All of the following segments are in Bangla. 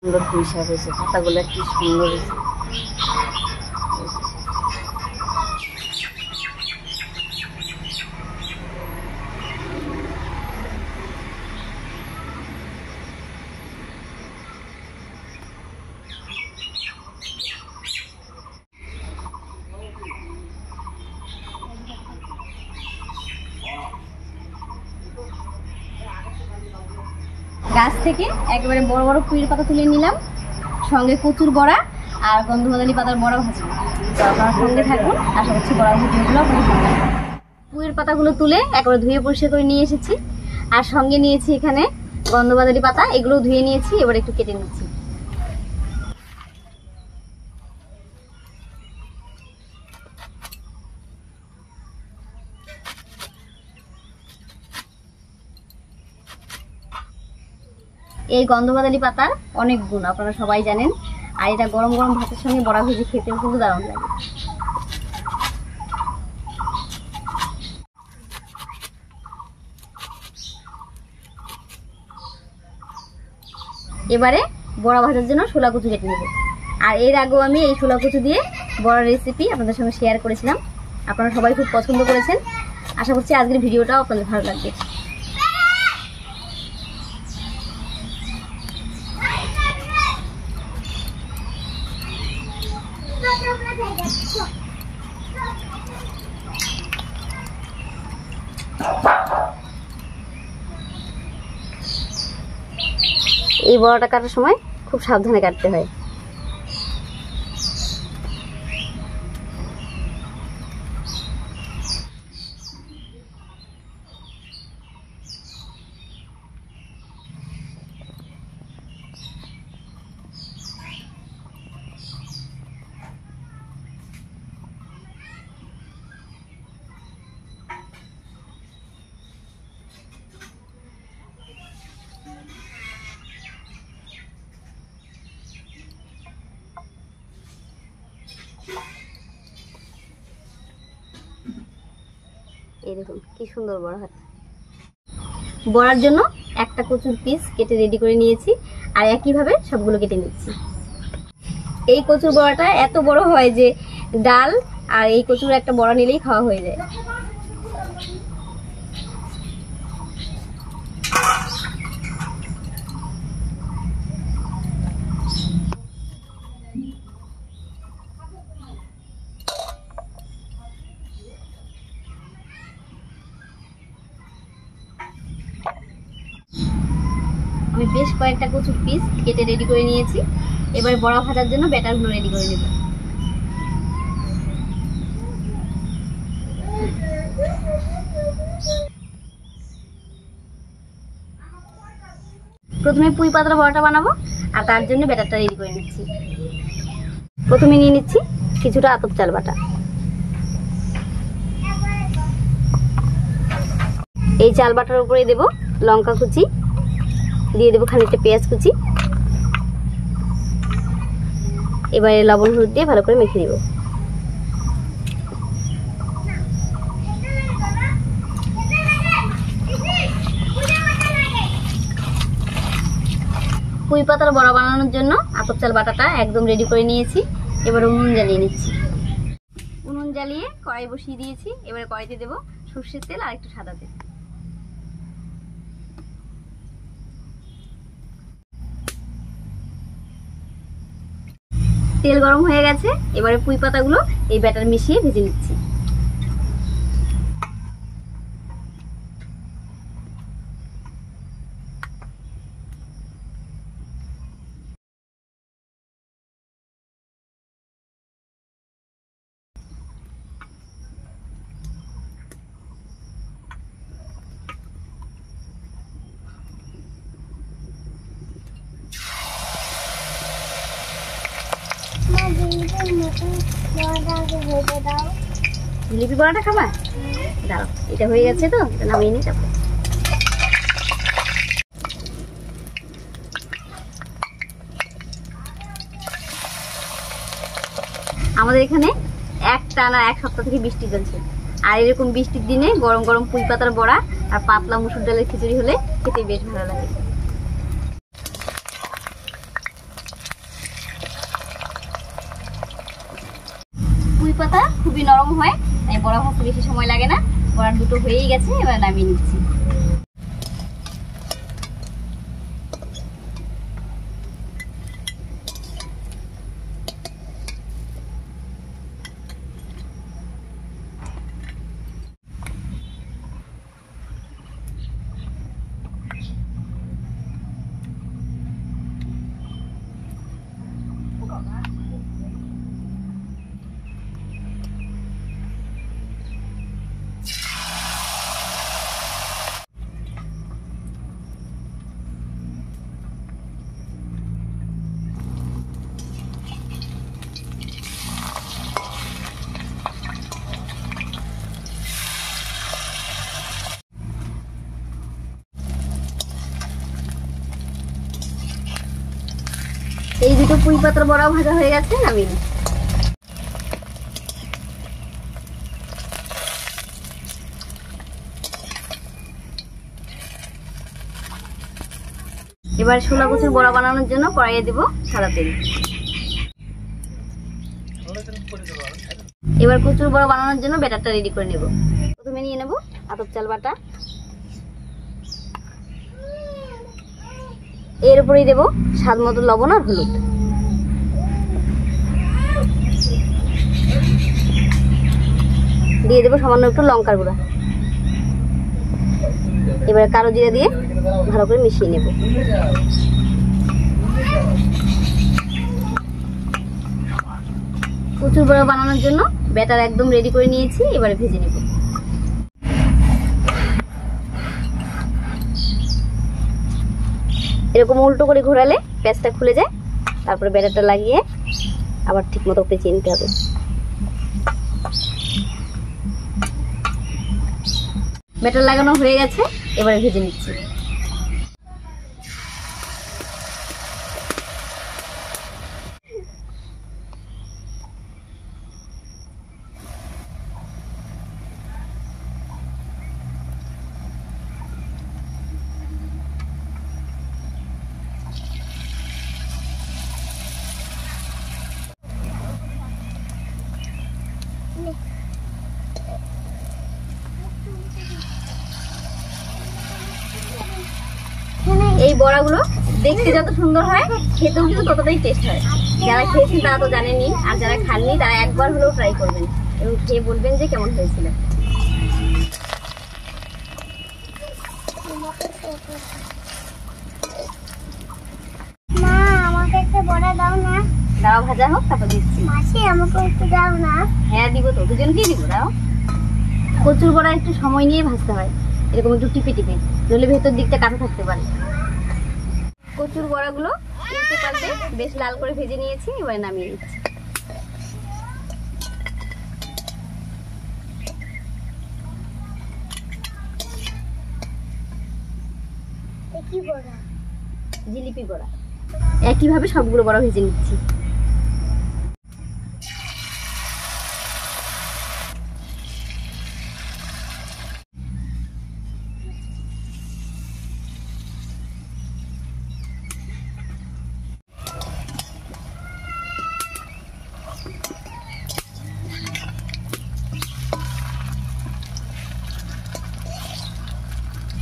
সুন্দর পুঁই শাক হয়েছে, পাতাগুলো কি সুন্দর হয়েছে। গাছ থেকে একেবারে বড় বড় পুঁইয়ের পাতা তুলে নিলাম, সঙ্গে কচুর বড়া আর গন্ধমাদনী পাতার বড়া ভাজি। আপনারা সঙ্গে থাকুন, আশা করছি বড়া ভাজিগুলো আপনাদের সঙ্গে। পুঁইয়ের পাতাগুলো তুলে একেবারে ধুয়ে পরিষ্কার করে নিয়ে এসেছি, আর সঙ্গে নিয়েছি এখানে গন্ধমাদনী পাতা, এগুলো ধুয়ে নিয়েছি, এবার একটু কেটে নিচ্ছি। এই গন্ধমাদনী পাতার অনেক গুণ আপনারা সবাই জানেন, আর এটা গরম গরম ভাতের সঙ্গে বড়া ভেজে খেতেও কিন্তু দারুণ লাগে। এবারে বড়া ভাজার জন্য শোলা কচু কেটে নেব। আর এর আগেও আমি এই শোলা কচু দিয়ে বড়া রেসিপি আপনাদের সঙ্গে শেয়ার করেছিলাম, আপনারা সবাই খুব পছন্দ করেছেন। আশা করছি আজকের ভিডিওটাও আপনাদের ভালো লাগবে। এই বড়াটা কাটার সময় খুব সাবধানে কাটতে হয়। এই দেখুন কি সুন্দর বড়া হয়। বড়ার জন্য একটা কচুর পিস কেটে রেডি করে নিয়েছি, আর একইভাবে সবগুলো কেটে নিচ্ছি। এই কচুর বড়াটা এত বড় হয় যে ডাল আর এই কচুর একটা বড়া নিলেই খাওয়া হয়ে যায়। আমি বেশ কয়েকটা কচুর পিস কেটে রেডি করে নিয়েছি, এবার বড়া ভাজার জন্য ব্যাটারগুলো রেডি করে নেব। প্রথমে পুঁই পাতার বড়াটা বানাবো, আর তার জন্য ব্যাটারটা রেডি করে নিচ্ছি। প্রথমে নিয়ে নিচ্ছি কিছুটা আতপ চাল বাটা, এই চাল বাটার উপরে দেব লঙ্কা কুচি, দিয়ে দেবো খানিকটা পেঁয়াজ কুচি, এবারে লবণ হলুদ দিয়ে ভালো করে মেখে নেব। পুঁই পাতার বড়া বানানোর জন্য আতপ চাল বাটাটা একদম রেডি করে নিয়েছি, এবার উনুন জ্বালিয়ে নিচ্ছি। উনুন জ্বালিয়ে কড়াই বসিয়ে দিয়েছি, এবারে কড়াইতে দেবো সর্ষের তেল আর একটু সাদা তেল। তেল গরম হয়ে গেছে, এবারে পুঁই পাতাগুলো এই ব্যাটার মিশিয়ে ভেজে নিচ্ছি। জিলিপি বড়াটা খাবা? দাঁড়াও, এটা হয়ে গেছে তো, এটা নামিয়ে নিই। তারপর আমাদের এখানে টানা এক সপ্তাহ থেকে বৃষ্টি চলছে, আর এরকম বৃষ্টির দিনে গরম গরম পুঁই পাতার বড়া আর পাতলা মুসুর ডালের খিচুড়ি হলে খেতে বেশ ভালো লাগে। পাতা খুবই নরম হয়, তাই বড়া ভাজতে বেশি সময় লাগে না। বড়া দুটো হয়েই গেছে, এবার নামিয়ে নিচ্ছি। এই দুটো পুঁই পাতার বড়া ভাজা হয়ে গেছে, নামিয়ে নিচ্ছি। এবার ছোলা কচুর বড়া বানানোর জন্য কড়াইয়ে দেব সাদা তেল। এবার কচুর বড়া বানানোর জন্য ব্যাটারটা রেডি করে নেব। প্রথমে নিয়ে নেব আতপ চাল বাটা, এর উপরেই দেব স্বাদ মতো লবণ আর হলুদ। দিয়ে দেব সামান্য একটু লঙ্কার গুঁড়া। এবারে কালো জিরা দিয়ে ভালো করে মিশিয়ে নেব। কচুর বড়া বানানোর জন্য ব্যাটার একদম রেডি করে নিয়েছি, এবারে ভেজে নেব। এরকম উল্টো করে ঘোরালে প্যাঁচটা খুলে যায়, তারপরে ব্যাটারটা লাগিয়ে আবার ঠিক মতো পেঁচিয়ে নিতে হবে। ব্যাটার লাগানো হয়ে গেছে, এবারে ভেজে নিচ্ছি। এই বড়াগুলো দেখতে যত সুন্দর হয়, খেতেও কিন্তু ততটাই টেস্ট হয়। যারা খেয়েছেন তারা তো জানেনই, আর যারা খাননি তারা একবার হলেও ট্রাই করবেন এবং খেয়ে বলবেন যে কেমন হয়েছিল। মা, আমাকে একটা বড়া দাও না। দাও, ভাজা হোক তারপর দিচ্ছি। মাসি, আমাকে একটু দাও না। হ্যাঁ দিব তো, দুজনকেই দিব। দাও। কচুর বড়া একটু সময় নিয়ে ভাজতে হয়, এরকম একটু টিপে টিপে, নইলে ভেতর দিকটা কাঁচা থাকতে পারে। কচুর বড়াগুলো উল্টে পাল্টে বেশ লাল করে ভেজে নিয়েছি, এবারে নামিয়ে নিচ্ছি। কি বড়া? জিলিপি বড়া। একইভাবে সবগুলো বড়া ভেজে নিচ্ছি।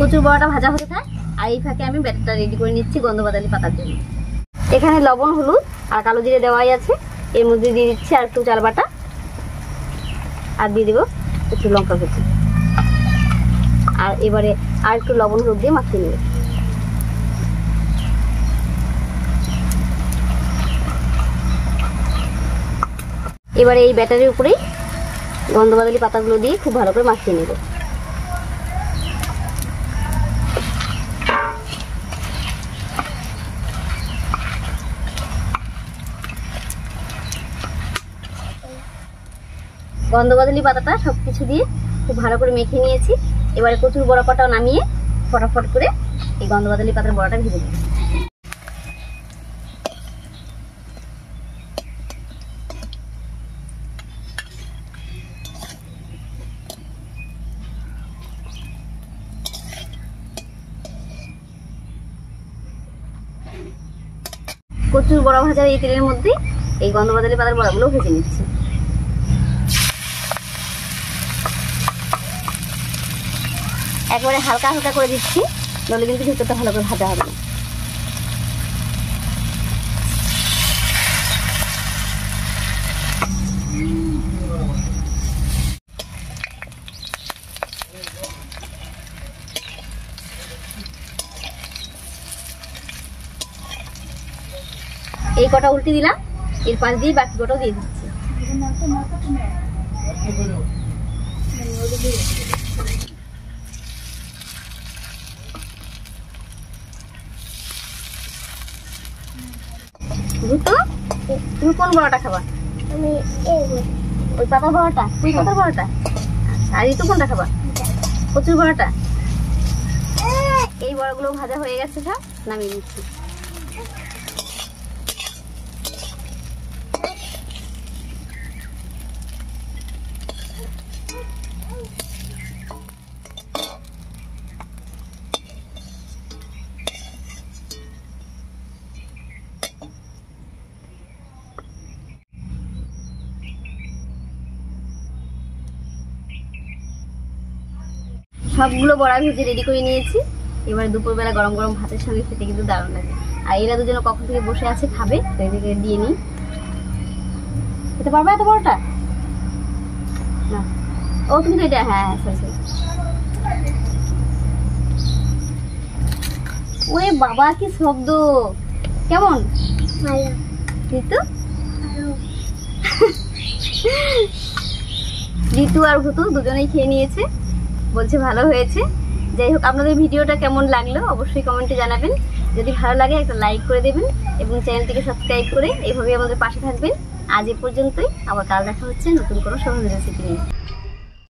কচুর বড়াটা ভাজা হতে থাক, আর এই ফাঁকে আমি ব্যাটারটা রেডি করে নিচ্ছি গন্ধবাদালি পাতার জন্য। এখানে লবণ, হলুদ আর কালো জিরে দেওয়াই আছে, এর মধ্যে দিয়ে দিচ্ছি আর একটু চাল বাটা, আর দিয়ে দেবো একটু লঙ্কা কুচি, আর এবারে আর একটু লবণ হলুদ দিয়ে মাখিয়ে নেবে। এবারে এই ব্যাটারের উপরেই গন্ধবাদালি পাতাগুলো দিয়ে খুব ভালো করে মাখিয়ে নেবে। গন্ধবাদালি পাতাটা সবকিছু দিয়ে খুব ভালো করে মেখে নিয়েছি। এবারে কচুর বড়া কটাও নামিয়ে ফটাফট করে এই গন্ধবাদালি পাতার বড়াটা ভেজে দিই। কচুর বড়া ভাজার এই তেলের মধ্যে এই গন্ধবাদালি পাতার বড়াগুলো ভেজে নিচ্ছি। একবারে হালকা হালকা করে দিচ্ছি, নইলে কিন্তু ভিতরটা ভালো করে ভাজা হবে না। এই কটা উল্টে দিলাম, এর পাশ দিয়ে বাকি কটাও দিয়ে দিচ্ছি। তুমি কোন বড়াটা খাবা? আমি ওই পাতার বড়াটা, ওই পাতার বড়াটা। আর এই তো কোনটা খাবা? কচুর বড়াটা। এই বড়াগুলো ভাজা হয়ে গেছে, সব নামিয়ে দিচ্ছি। সবগুলো বড়া ভেজে রেডি করে নিয়েছি। এবারে দুপুরবেলা গরম গরম ভাতের সঙ্গে খেতে কিন্তু দারুণ লাগে। আর এরা দুজনে কখন থেকে বসে আছে খাবে, তো এদিকে দিয়ে নিই। খেতে পারবে এত বড়টা? না, ও তুমি তো এটা, হ্যাঁ সরি সরি। ওরে বাবা কি শব্দ! কেমন ঋতু? ঋতু আর ভুতু দুজনেই খেয়ে নিয়েছে, বলছে ভালো হয়েছে। যাই হোক, আপনাদের ভিডিওটা কেমন লাগলো অবশ্যই কমেন্টে জানাবেন। যদি ভালো লাগে একটা লাইক করে দেবেন এবং চ্যানেলটিকে সাবস্ক্রাইব করে এইভাবে আমাদের পাশে থাকবেন। আজ এ পর্যন্তই, আবার কাল দেখা হচ্ছে নতুন কোনো সহজ রেসিপি নিয়ে।